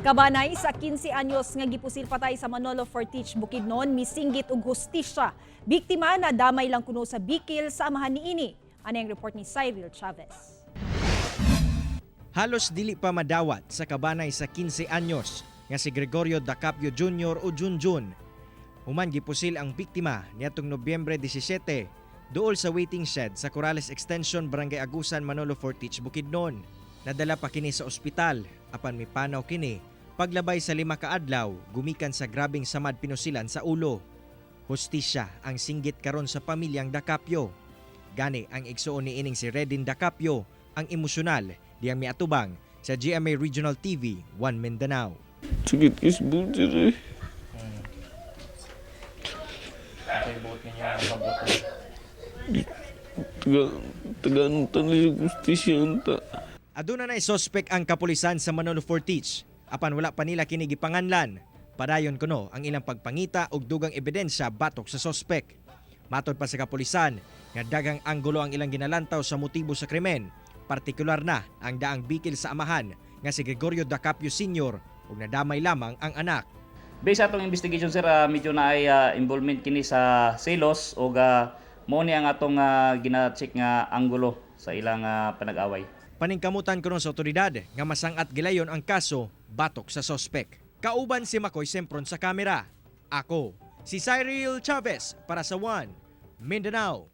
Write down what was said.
Kabanay sa 15 anyos nga gipusil patay sa Manolo Fortich, Bukidnon, misinggit og hustisya. Biktima na damay lang kuno sa bikil sa amahan niini. Ano ang report ni Cyril Chavez? Halos dili pa madawat sa kabanay sa 15 anyos nga si Gregorio Dacapio Jr. o Junjun. Human gipusil ang biktima niadtong Nobyembre 17 duol sa waiting shed sa Corrales Extension, Barangay Agusan, Manolo Fortich, Bukidnon. Nadala pa kini sa ospital apan mipanaw kini paglabay sa 5 ka adlaw gumikan sa grabing samad pinusilan sa ulo. Hustisya ang singgit karon sa pamilyang Dacapio. Gani ang igsuon ni ining si Redin Dacapio ang emosyonal diyang miatubang sa GMA Regional TV 1 Mindanao. Sakit is butir eh. Tagaan tanli yung justisya unta. Aduna na suspect ang kapulisan sa Manolo Fortich. Apan wala pa nila kini gipanganlan. Padayon kuno ang ilang pagpangita og dugang ebidensya batok sa suspect. Matod pa sa kapulisan nga daghang anggulo ang ilang ginalantaw sa motibo sa krimen. Partikular na ang daang bikil sa amahan nga si Gregorio Dacapio Sr. ug nadamay lamang ang anak. Based sa atong investigation sir, medyo na ay involvement kini sa selos o mao ni ang atong gina-check nga anggulo sa ilang panag-away. Paningkamutan kuno sa otoridad nga masangat gilayon ang kaso batok sa suspect. Kauban si Makoy Sempron sa kamera. Ako si Cyril Chavez para sa 1 Mindanao.